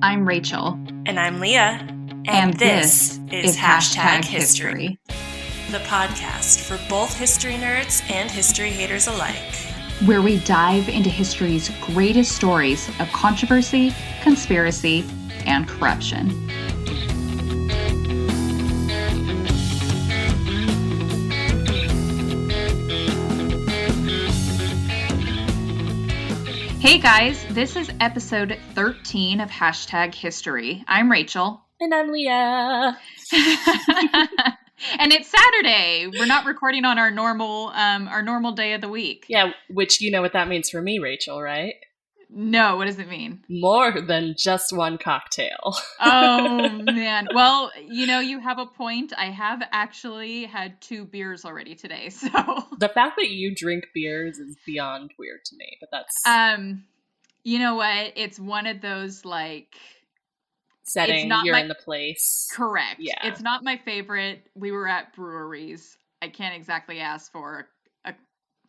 I'm Rachel. And I'm Leah. And this is Hashtag History, the podcast for both history nerds and history haters alike, where we dive into history's greatest stories of controversy, conspiracy, and corruption. Hey guys, this is episode 13 of Hashtag History. I'm Rachel. And I'm Leah. And it's Saturday. We're not recording on our normal day of the week. Yeah, which you know what that means for me, Rachel, right? No, what does it mean? More than just one cocktail. Oh, man. Well, you have a point. I have actually had 2 beers already today, so. The fact that you drink beers is beyond weird to me, but that's... You know what? It's one of those, setting, you're in the place. Correct. Yeah. It's not my favorite. We were at breweries. I can't exactly ask for a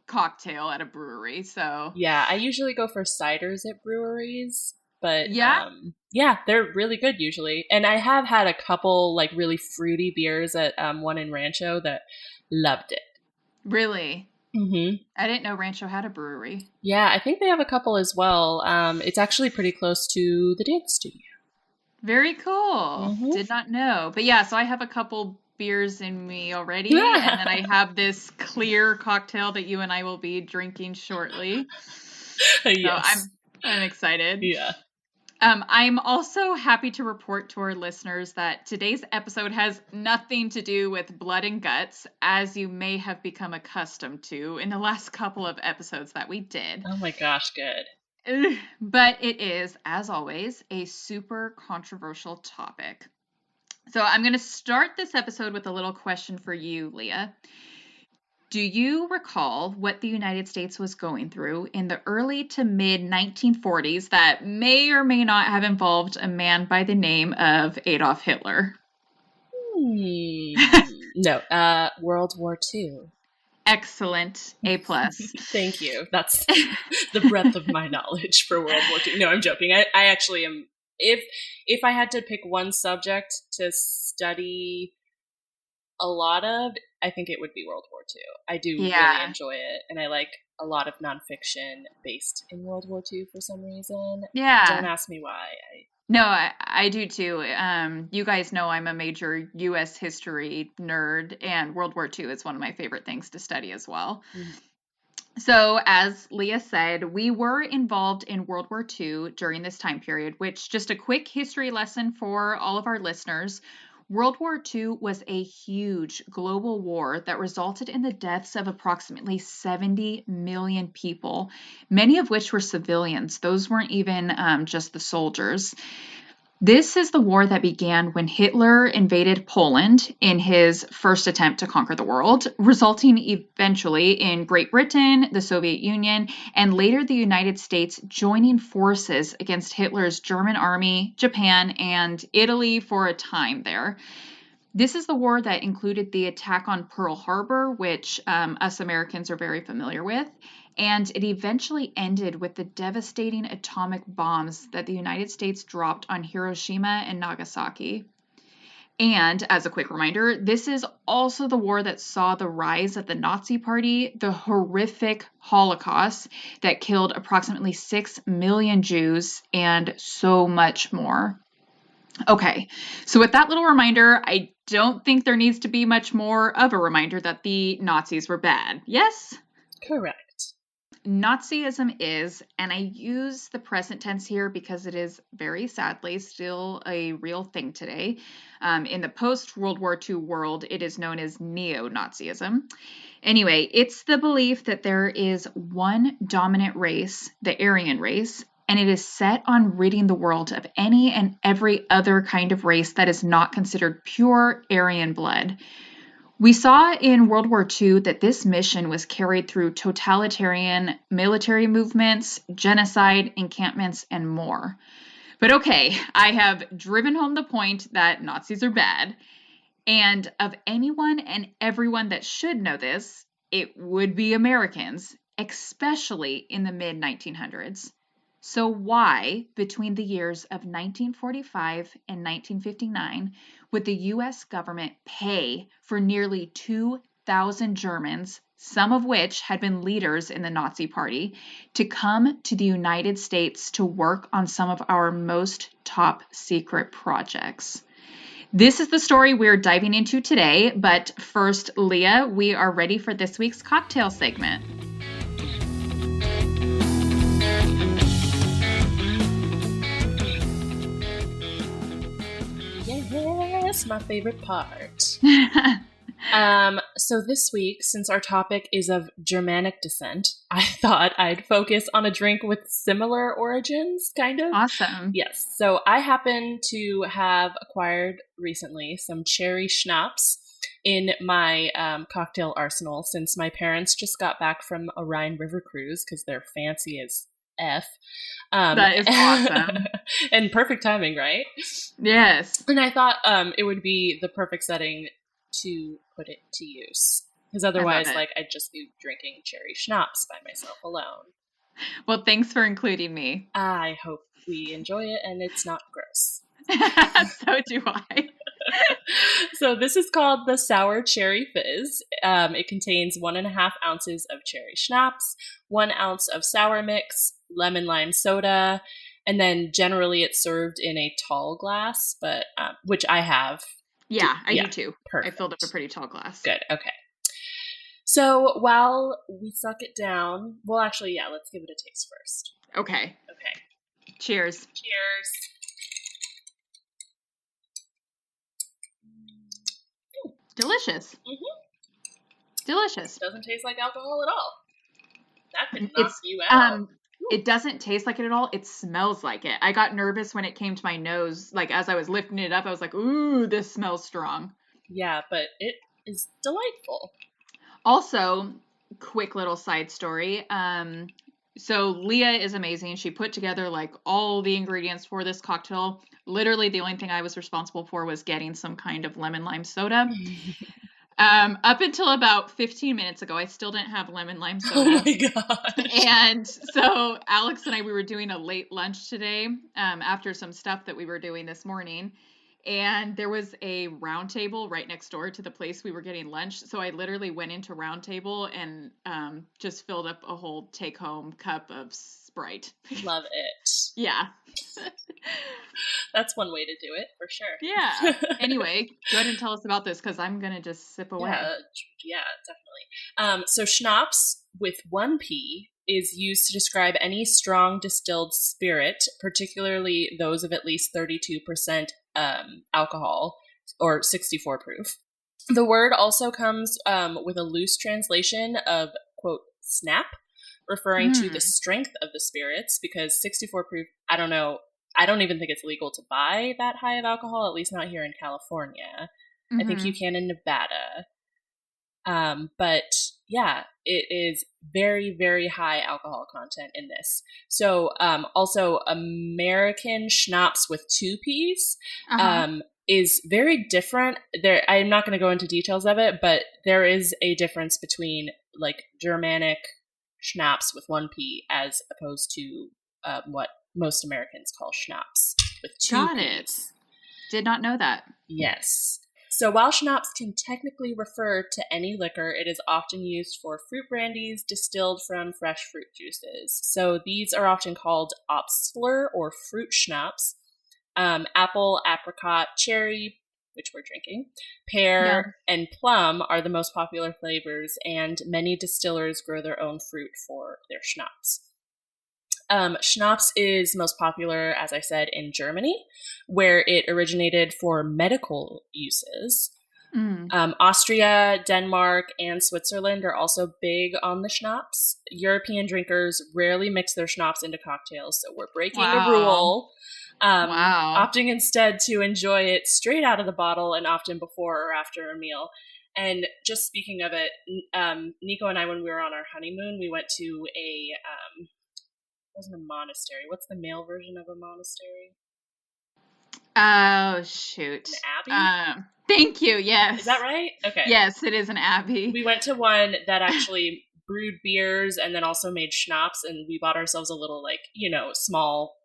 cocktail at a brewery, so. Yeah, I usually go for ciders at breweries, but yeah, they're really good usually. And I have had a couple really fruity beers at one in Rancho that loved it. Really? Mm-hmm. I didn't know Rancho had a brewery. Yeah, I think they have a couple as well. It's actually pretty close to the dance studio. Very cool. Mm-hmm. Did not know. But yeah, so I have a couple beers in me already. And then I have this clear cocktail that you and I will be drinking shortly. Yes. So I'm excited. Yeah. I'm also happy to report to our listeners that today's episode has nothing to do with blood and guts, as you may have become accustomed to in the last couple of episodes that we did. Oh my gosh, good. But it is, as always, a super controversial topic. So I'm going to start this episode with a little question for you, Leah. Do you recall what the United States was going through in the early to mid 1940s that may or may not have involved a man by the name of Adolf Hitler? No, World War II. Excellent. A+. Thank you. That's the breadth of my knowledge for World War II. No, I'm joking. I actually am. If I had to pick one subject to study a lot of, I think it would be World War II. I do really enjoy it, and I like a lot of nonfiction based in World War II for some reason. Yeah. Don't ask me why. No, I do too. You guys know I'm a major U.S. history nerd, and World War II is one of my favorite things to study as well. Mm-hmm. So, as Leah said, we were involved in World War II during this time period, which, just a quick history lesson for all of our listeners, World War II was a huge global war that resulted in the deaths of approximately 70 million people, many of which were civilians. Those weren't even just the soldiers. This is the war that began when Hitler invaded Poland in his first attempt to conquer the world, resulting eventually in Great Britain, the Soviet Union, and later the United States joining forces against Hitler's German army, Japan, and Italy for a time there. This is the war that included the attack on Pearl Harbor, which us Americans are very familiar with, and it eventually ended with the devastating atomic bombs that the United States dropped on Hiroshima and Nagasaki. And as a quick reminder, this is also the war that saw the rise of the Nazi Party, the horrific Holocaust that killed approximately 6 million Jews, and so much more. Okay, so with that little reminder, I don't think there needs to be much more of a reminder that the Nazis were bad. Yes? Correct. Nazism is, and I use the present tense here because it is very sadly still a real thing today. In the post-World War II world, it is known as neo-Nazism. Anyway, it's the belief that there is one dominant race, the Aryan race, and it is set on ridding the world of any and every other kind of race that is not considered pure Aryan blood. We saw in World War II that this mission was carried through totalitarian military movements, genocide, encampments, and more. But okay, I have driven home the point that Nazis are bad. And of anyone and everyone that should know this, it would be Americans, especially in the mid-1900s. So why, between the years of 1945 and 1959, would the U.S. government pay for nearly 2,000 Germans, some of which had been leaders in the Nazi Party, to come to the United States to work on some of our most top secret projects? This is the story we're diving into today, but first, Leah, we are ready for this week's cocktail segment. Yes, my favorite part. So this week, since our topic is of Germanic descent, I thought I'd focus on a drink with similar origins, kind of. Awesome. Yes. So I happen to have acquired recently some cherry schnapps in my cocktail arsenal since my parents just got back from a Rhine River cruise because they're fancy as F. That is awesome. And perfect timing, right? Yes. And I thought it would be the perfect setting to put it to use. Because otherwise, I'd just be drinking cherry schnapps by myself alone. Well, thanks for including me. I hope we enjoy it and it's not gross. So do I. So this is called the Sour Cherry Fizz. It contains 1.5 ounces of cherry schnapps, 1 ounce of sour mix, lemon lime soda, and then generally it's served in a tall glass, but which I have. Yeah, I do too. Perfect. I filled up a pretty tall glass. Good. Okay. So while we suck it down, well, actually, yeah, let's give it a taste first. Okay. Cheers. Cheers. Delicious. Mm-hmm. Delicious. Doesn't taste like alcohol at all. That could knock you out. It doesn't taste like it at all. It smells like it. I got nervous when it came to my nose. Like, as I was lifting it up, I was like, ooh, this smells strong. Yeah, but it is delightful. Also, quick little side story. So Leah is amazing. She put together like all the ingredients for this cocktail. Literally, the only thing I was responsible for was getting some kind of lemon lime soda. Up until about 15 minutes ago, I still didn't have lemon lime soda. Oh my god! And so Alex and I, we were doing a late lunch today after some stuff that we were doing this morning. And there was a round table right next door to the place we were getting lunch. So I literally went into round table and just filled up a whole take-home cup of Sprite. Love it. Yeah. That's one way to do it, for sure. Yeah. Anyway, go ahead and tell us about this because I'm going to just sip away. Yeah, definitely. So schnapps with 1 P is used to describe any strong distilled spirit, particularly those of at least 32% alcohol or 64 proof. The word also comes with a loose translation of, quote, snap, referring to the strength of the spirits, because 64 proof, I don't know, I don't even think it's legal to buy that high of alcohol, at least not here in California. I think you can in Nevada. But yeah, it is very, very high alcohol content in this. So also American schnapps with 2 Ps is very different. There, I'm not going to go into details of it, but there is a difference between like Germanic schnapps with 1 P as opposed to what most Americans call schnapps with 2 Got Ps. it. Did not know that. Yes. So while schnapps can technically refer to any liquor, it is often used for fruit brandies distilled from fresh fruit juices. So these are often called Obstler or fruit schnapps. Apple, apricot, cherry, which we're drinking, pear, and plum are the most popular flavors, and many distillers grow their own fruit for their schnapps. Schnapps is most popular, as I said, in Germany, where it originated for medical uses. Austria, Denmark, and Switzerland are also big on the schnapps. European drinkers rarely mix their schnapps into cocktails, so we're breaking the rule. Opting instead to enjoy it straight out of the bottle and often before or after a meal. And just speaking of it, Nico and I, when we were on our honeymoon, we went to it wasn't a monastery. What's the male version of a monastery? Oh, shoot. An abbey? Thank you, yes. Is that right? Okay. Yes, it is an abbey. We went to one that actually brewed beers and then also made schnapps, and we bought ourselves a little, like, small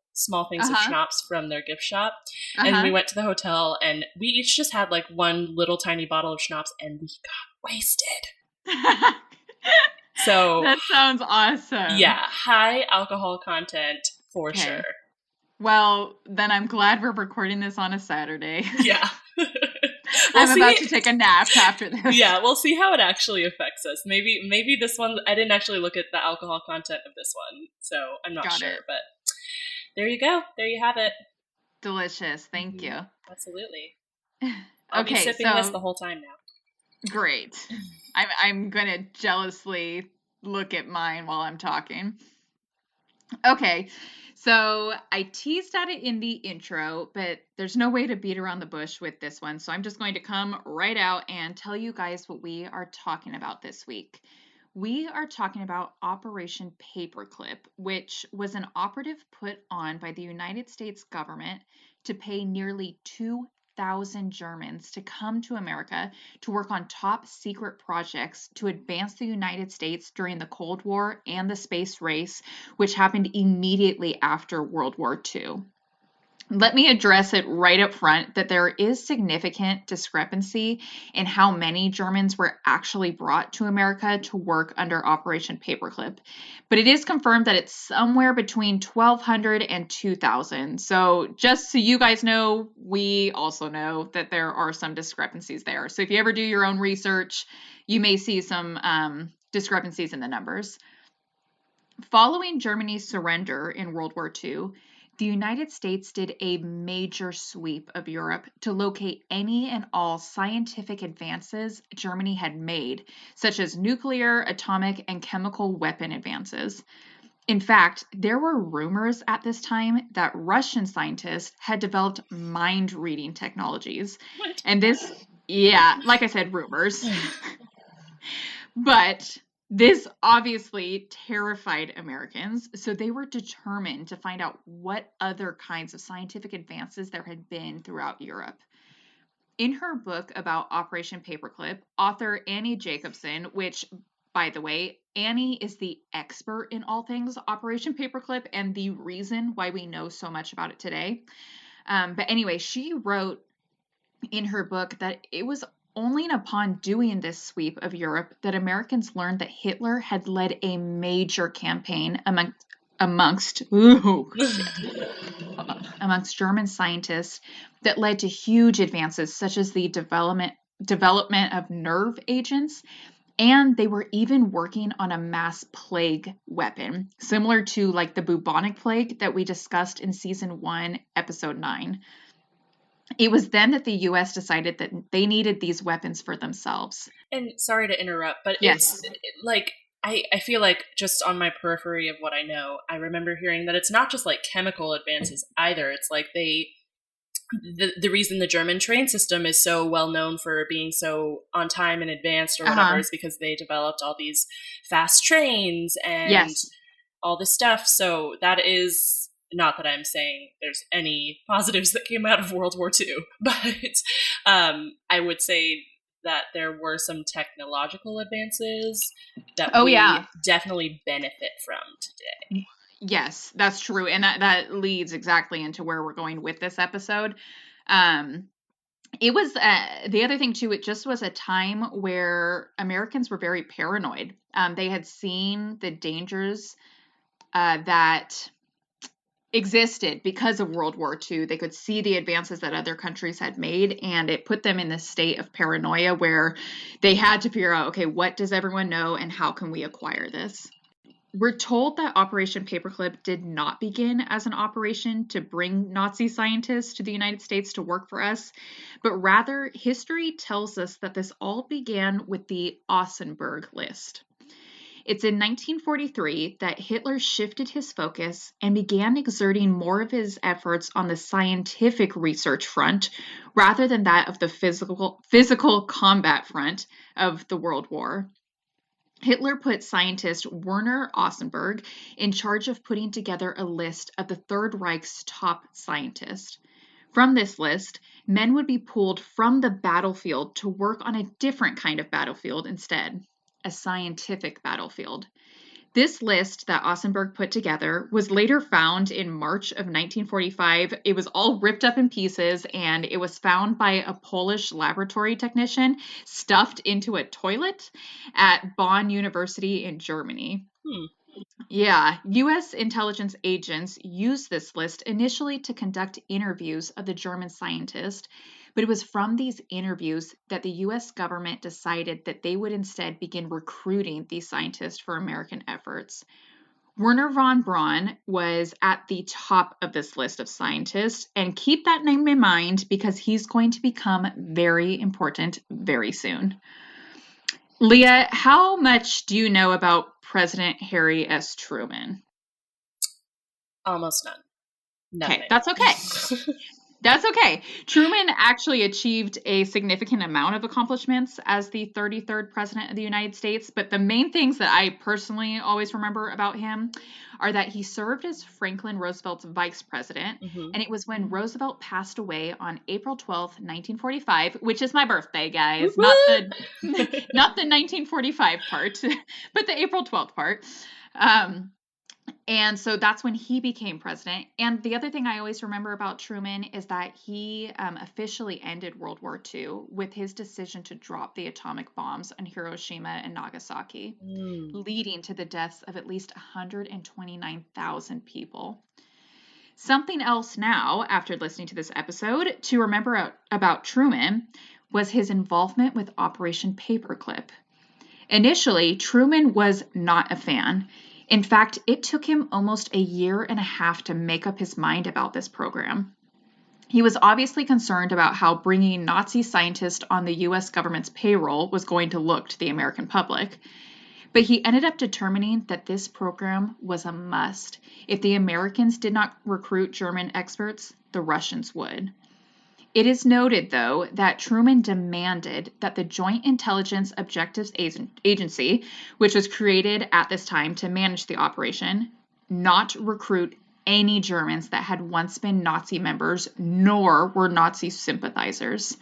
things of schnapps from their gift shop. And we went to the hotel, and we each just had like one little tiny bottle of schnapps, and we got wasted. So that sounds awesome. Yeah, high alcohol content for sure. Well, then I'm glad we're recording this on a Saturday. Yeah. I'm about to take a nap after this. Yeah, we'll see how it actually affects us. Maybe this one, I didn't actually look at the alcohol content of this one, so I'm not sure. But there you go. There you have it. Delicious. Thank you. Absolutely. I'll be sipping this the whole time now. Great. I'm going to jealously look at mine while I'm talking. Okay, so I teased at it in the intro, but there's no way to beat around the bush with this one. So I'm just going to come right out and tell you guys what we are talking about this week. We are talking about Operation Paperclip, which was an operative put on by the United States government to pay nearly 2,000 Germans to come to America to work on top secret projects to advance the United States during the Cold War and the space race, which happened immediately after World War II. Let me address it right up front that there is significant discrepancy in how many Germans were actually brought to America to work under Operation Paperclip. But it is confirmed that it's somewhere between 1,200 and 2,000. So just so you guys know, we also know that there are some discrepancies there. So if you ever do your own research, you may see some discrepancies in the numbers. Following Germany's surrender in World War II, the United States did a major sweep of Europe to locate any and all scientific advances Germany had made, such as nuclear, atomic, and chemical weapon advances. In fact, there were rumors at this time that Russian scientists had developed mind-reading technologies. What? And this, like I said, rumors. But this obviously terrified Americans, so they were determined to find out what other kinds of scientific advances there had been throughout Europe. In her book about Operation Paperclip, author Annie Jacobson, which, by the way, Annie is the expert in all things Operation Paperclip and the reason why we know so much about it today. But anyway, she wrote in her book that it was only upon doing this sweep of Europe that Americans learned that Hitler had led a major campaign amongst German scientists that led to huge advances, such as the development of nerve agents, and they were even working on a mass plague weapon, similar to like the bubonic plague that we discussed in season 1, episode 9. It was then that the U.S. decided that they needed these weapons for themselves. And sorry to interrupt, but yes, it's like I feel like just on my periphery of what I know, I remember hearing that it's not just like chemical advances either. It's like the reason the German train system is so well known for being so on time and advanced or whatever is because they developed all these fast trains and all this stuff. So that is... Not that I'm saying there's any positives that came out of World War II, but I would say that there were some technological advances that we definitely benefit from today. Yes, that's true. And that leads exactly into where we're going with this episode. It was the other thing, too, it just was a time where Americans were very paranoid. They had seen the dangers that existed because of World War II. They could see the advances that other countries had made, and it put them in this state of paranoia where they had to figure out, okay, what does everyone know and how can we acquire this? We're told that Operation Paperclip did not begin as an operation to bring Nazi scientists to the United States to work for us, but rather history tells us that this all began with the Augsburg List. It's in 1943 that Hitler shifted his focus and began exerting more of his efforts on the scientific research front rather than that of the physical combat front of the World War. Hitler put scientist Werner Augsburg in charge of putting together a list of the Third Reich's top scientists. From this list, men would be pulled from the battlefield to work on a different kind of battlefield instead. a scientific battlefield. This list that Ossenberg put together was later found in March of 1945. It was all ripped up in pieces, and it was found by a Polish laboratory technician stuffed into a toilet at Bonn University in Germany. Yeah, U.S. intelligence agents used this list initially to conduct interviews of the German scientist, but it was from these interviews that the U.S. government decided that they would instead begin recruiting these scientists for American efforts. Werner von Braun was at the top of this list of scientists, and keep that name in mind because he's going to become very important very soon. Leah, how much do you know about President Harry S. Truman? Almost none. Nothing. Okay, that's okay. That's okay. Truman actually achieved a significant amount of accomplishments as the 33rd president of the United States, but the main things that I personally always remember about him are that he served as Franklin Roosevelt's vice president, and it was when Roosevelt passed away on April 12th, 1945, which is my birthday, guys. Not the 1945 part, but the April 12th part. And so that's when he became president. And the other thing I always remember about Truman is that he officially ended World War II with his decision to drop the atomic bombs on Hiroshima and Nagasaki, leading to the deaths of at least 129,000 people. Something else now, after listening to this episode, to remember about Truman was his involvement with Operation Paperclip. Initially, Truman was not a fan. In fact, it took him almost a year and a half to make up his mind about this program. He was obviously concerned about how bringing Nazi scientists on the U.S. government's payroll was going to look to the American public. But he ended up determining that this program was a must. If the Americans did not recruit German experts, the Russians would. It is noted, though, that Truman demanded that the Joint Intelligence Objectives Agency, which was created at this time to manage the operation, not recruit any Germans that had once been Nazi members nor were Nazi sympathizers.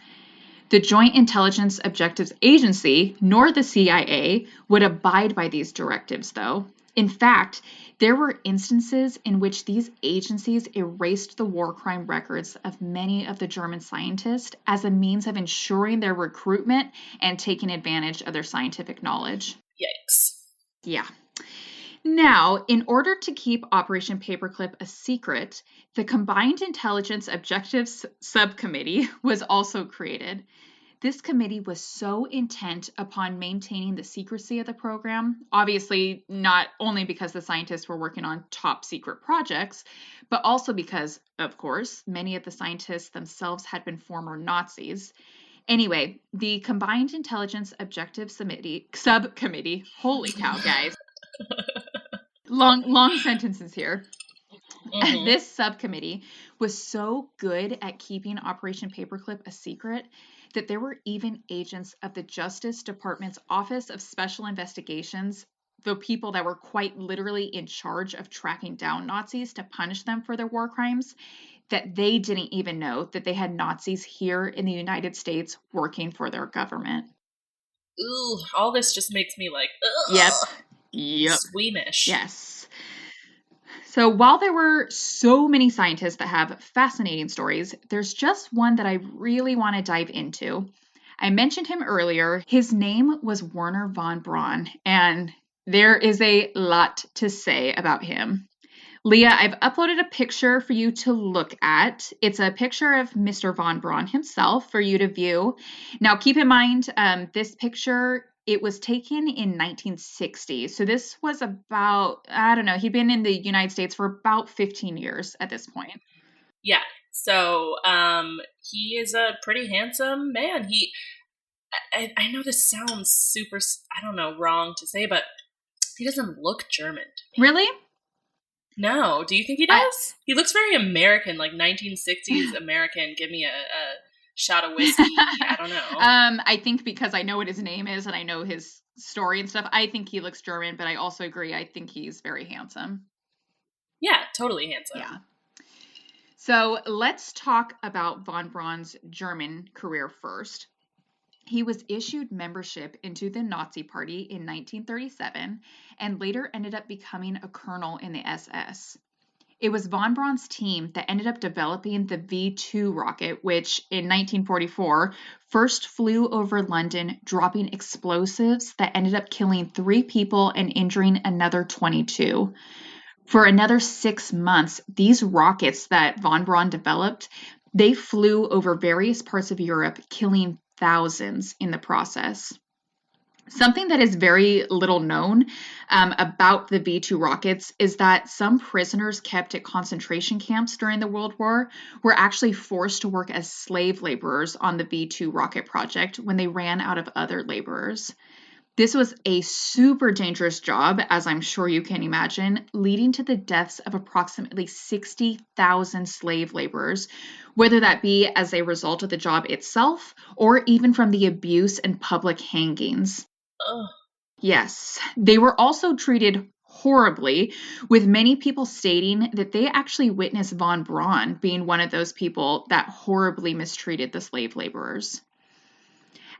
The Joint Intelligence Objectives Agency, nor the CIA, would abide by these directives, though. In fact, there were instances in which these agencies erased the war crime records of many of the German scientists as a means of ensuring their recruitment and taking advantage of their scientific knowledge. Yikes. Yeah. Now, in order to keep Operation Paperclip a secret, the Combined Intelligence Objectives Subcommittee was also created. This committee was so intent upon maintaining the secrecy of the program, obviously not only because the scientists were working on top secret projects, but also because, of course, many of the scientists themselves had been former Nazis. Anyway, the Combined Intelligence Objectives Subcommittee, holy cow, guys. Long sentences here. This subcommittee was so good at keeping Operation Paperclip a secret that there were even agents of the Justice Department's Office of Special Investigations, the people that were quite literally in charge of tracking down Nazis to punish them for their war crimes, that they didn't even know that they had Nazis here in the United States working for their government. Ooh, all this just makes me like, ugh. Yep. Squeamish. Yes. So while there were so many scientists that have fascinating stories, there's just one that I really want to dive into. I mentioned him earlier. His name was Werner von Braun, and there is a lot to say about him. Leah, I've uploaded a picture for you to look at. It's a picture of Mr. von Braun himself for you to view. Now, keep in mind, this picture, it was taken in 1960. So this was about, I don't know, he'd been in the United States for about 15 years at this point. Yeah. So he is a pretty handsome man. I know this sounds super, I don't know, wrong to say, but he doesn't look German. Really? No. Do you think he does? He looks very American, like 1960s American. Give me a shot of whiskey. I don't know. I think because I know what his name is and I know his story and stuff, I think he looks German, but I also agree. I think he's very handsome. Yeah, totally handsome. Yeah. So let's talk about von Braun's German career first. He was issued membership into the Nazi Party in 1937 and later ended up becoming a colonel in the SS. It was von Braun's team that ended up developing the V-2 rocket, which in 1944 first flew over London, dropping explosives that ended up killing 3 people and injuring another 22. For another 6 months, these rockets that von Braun developed, they flew over various parts of Europe, killing thousands in the process. Something that is very little known about the V-2 rockets is that some prisoners kept at concentration camps during the World War were actually forced to work as slave laborers on the V-2 rocket project when they ran out of other laborers. This was a super dangerous job, as I'm sure you can imagine, leading to the deaths of approximately 60,000 slave laborers, whether that be as a result of the job itself or even from the abuse and public hangings. Ugh. Yes, they were also treated horribly, with many people stating that they actually witnessed von Braun being one of those people that horribly mistreated the slave laborers.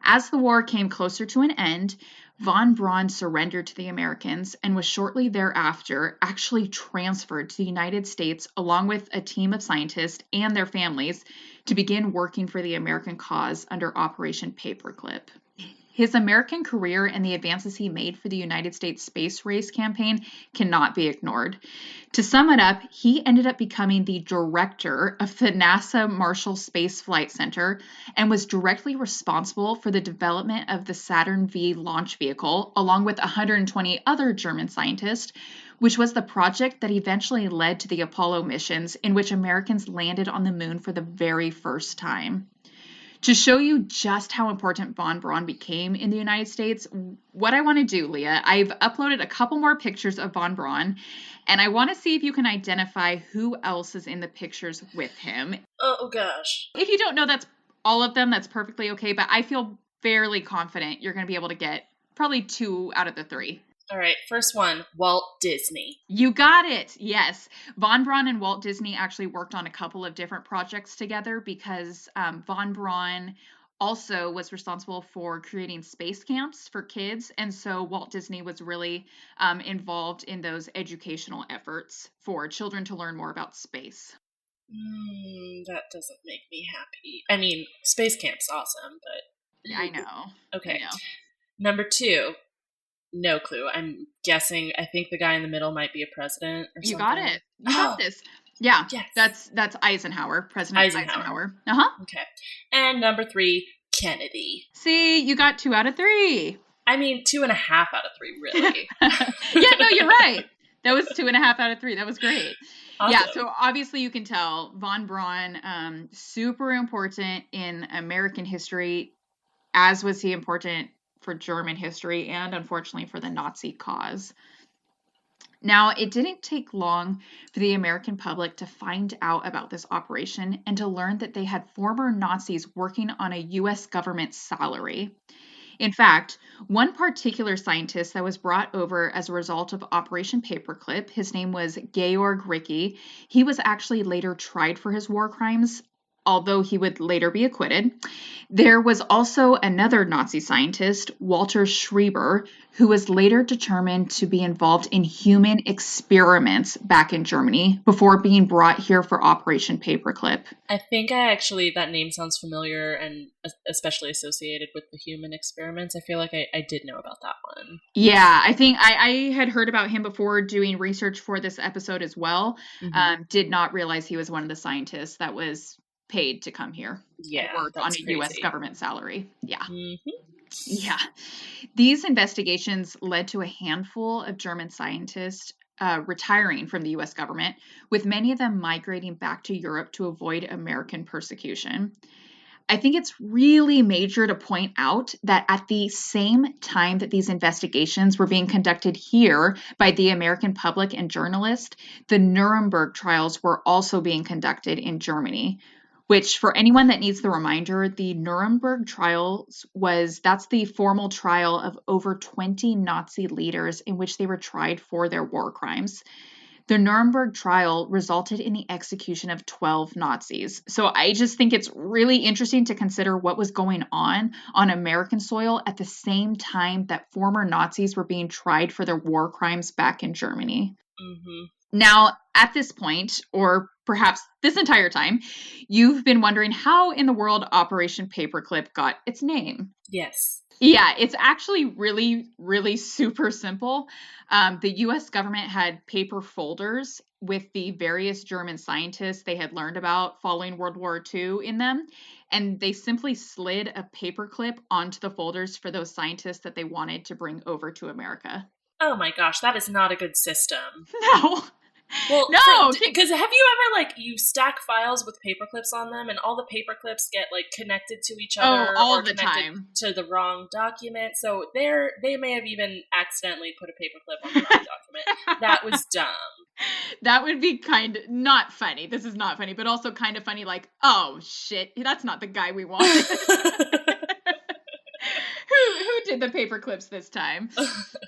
As the war came closer to an end, von Braun surrendered to the Americans and was shortly thereafter actually transferred to the United States along with a team of scientists and their families to begin working for the American cause under Operation Paperclip. His American career and the advances he made for the United States space race campaign cannot be ignored. To sum it up, he ended up becoming the director of the NASA Marshall Space Flight Center and was directly responsible for the development of the Saturn V launch vehicle, along with 120 other German scientists, which was the project that eventually led to the Apollo missions in which Americans landed on the moon for the very first time. To show you just how important von Braun became in the United States, what I want to do, Leah, I've uploaded a couple more pictures of von Braun, and I want to see if you can identify who else is in the pictures with him. Oh gosh. If you don't know that's all of them, that's perfectly okay, but I feel fairly confident you're going to be able to get probably 2 out of the 3. All right, first one, Walt Disney. You got it. Yes. Von Braun and Walt Disney actually worked on a couple of different projects together because von Braun also was responsible for creating space camps for kids. And so Walt Disney was really involved in those educational efforts for children to learn more about space. That doesn't make me happy. I mean, space camp's awesome, but... I know. Okay. I know. Number 2, no clue. I'm guessing, I think the guy in the middle might be a president or something. You got it. You got this. Yeah, yes. That's Eisenhower, President Eisenhower. Okay. And number 3, Kennedy. See, you got 2 out of 3. I mean, 2.5 out of 3, really. Yeah, no, you're right. That was 2.5 out of 3. That was great. Awesome. Yeah, so obviously you can tell von Braun, super important in American history, as was he important for German history and unfortunately for the Nazi cause. Now, it didn't take long for the American public to find out about this operation and to learn that they had former Nazis working on a U.S. government salary. In fact, one particular scientist that was brought over as a result of Operation Paperclip, his name was Georg Ricke. He was actually later tried for his war crimes, although he would later be acquitted. There was also another Nazi scientist, Walter Schreiber, who was later determined to be involved in human experiments back in Germany before being brought here for Operation Paperclip. I think that name sounds familiar and especially associated with the human experiments. I feel like I did know about that one. Yeah, I think I had heard about him before doing research for this episode as well. Mm-hmm. Did not realize he was one of the scientists that was paid to come here and work on a U.S. government salary. Yeah. Mm-hmm. Yeah. These investigations led to a handful of German scientists retiring from the U.S. government, with many of them migrating back to Europe to avoid American persecution. I think it's really major to point out that at the same time that these investigations were being conducted here by the American public and journalists, the Nuremberg trials were also being conducted in Germany, which for anyone that needs the reminder, the Nuremberg trials that's the formal trial of over 20 Nazi leaders in which they were tried for their war crimes. The Nuremberg trial resulted in the execution of 12 Nazis. So I just think it's really interesting to consider what was going on American soil at the same time that former Nazis were being tried for their war crimes back in Germany. Mm-hmm. Now, at this point, or perhaps this entire time, you've been wondering how in the world Operation Paperclip got its name. Yes. Yeah, it's actually really, really super simple. The US government had paper folders with the various German scientists they had learned about following World War II in them. And they simply slid a paperclip onto the folders for those scientists that they wanted to bring over to America. Oh my gosh, that is not a good system. No. Well, no, because have you ever, like, you stack files with paper clips on them and all the paper clips get, like, connected to each other all or the connected time to the wrong document? So they may have even accidentally put a paper clip on the wrong document. That was dumb. That would be kind of not funny. This is not funny, but also kind of funny, like, oh shit, that's not the guy we wanted. Who did the paper clips this time?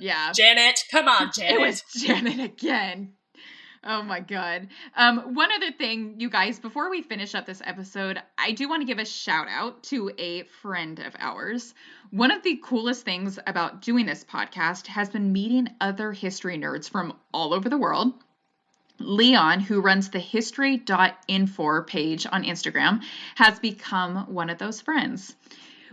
Yeah. Janet, come on, Janet. It was Janet again. Oh my God. One other thing, you guys, before we finish up this episode, I do want to give a shout out to a friend of ours. One of the coolest things about doing this podcast has been meeting other history nerds from all over the world. Leon, who runs the history.info page on Instagram, has become one of those friends.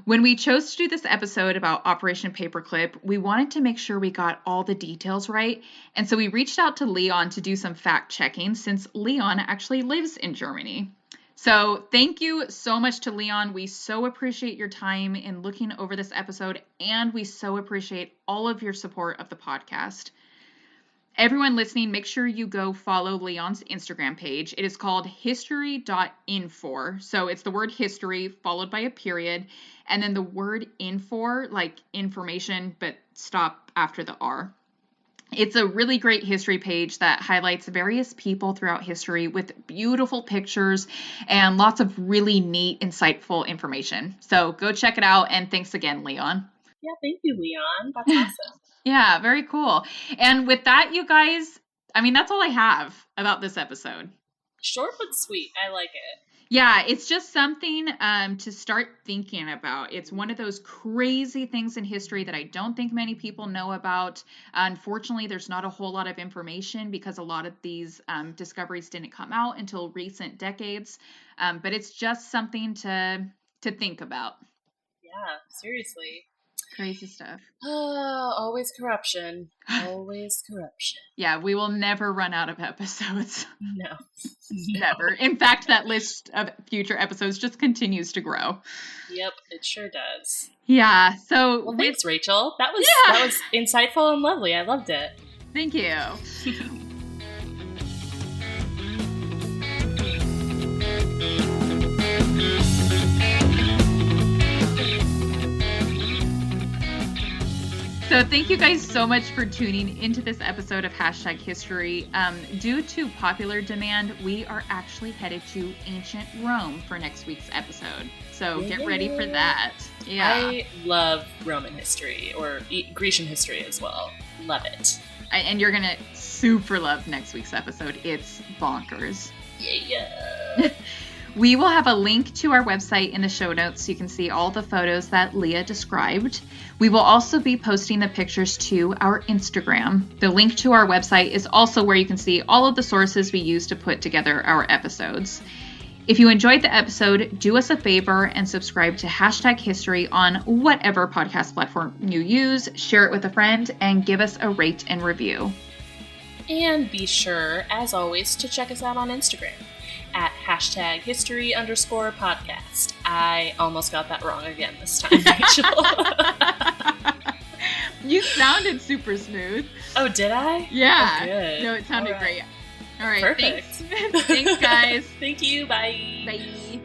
When we chose to do this episode about Operation Paperclip, we wanted to make sure we got all the details right, and so we reached out to Leon to do some fact-checking since Leon actually lives in Germany. So thank you so much to Leon. We so appreciate your time in looking over this episode, and we so appreciate all of your support of the podcast. Everyone listening, make sure you go follow Leon's Instagram page. It is called history.info. So it's the word history followed by a period, and then the word info, like information, but stop after the R. It's a really great history page that highlights various people throughout history with beautiful pictures and lots of really neat, insightful information. So go check it out, and thanks again, Leon. Yeah, thank you, Leon. That's awesome. Yeah, very cool. And with that, you guys, I mean, that's all I have about this episode. Short but sweet. I like it. Yeah, it's just something to start thinking about. It's one of those crazy things in history that I don't think many people know about. Unfortunately, there's not a whole lot of information because a lot of these discoveries didn't come out until recent decades. But it's just something to think about. Yeah, seriously. Crazy stuff. Always corruption. Always corruption. Yeah, we will never run out of episodes. No. Never. In fact, that list of future episodes just continues to grow. Yep, it sure does. Yeah, so... Well, thanks, Rachel. That was insightful and lovely. I loved it. Thank you. So thank you guys so much for tuning into this episode of Hashtag History. Due to popular demand, we are actually headed to ancient Rome for next week's episode. So get ready for that. Yeah. I love Roman history, or Grecian history as well. Love it. And you're going to super love next week's episode. It's bonkers. Yeah. We will have a link to our website in the show notes so you can see all the photos that Leah described. We will also be posting the pictures to our Instagram. The link to our website is also where you can see all of the sources we use to put together our episodes. If you enjoyed the episode, do us a favor and subscribe to Hashtag History on whatever podcast platform you use, share it with a friend, and give us a rate and review. And be sure, as always, to check us out on Instagram at hashtag history_podcast. I almost got that wrong again this time, Rachel. You sounded super smooth. Oh, did I? Yeah. Oh, good. No, it sounded great. All right. Perfect. Thanks. Thanks, guys. Thank you. Bye. Bye.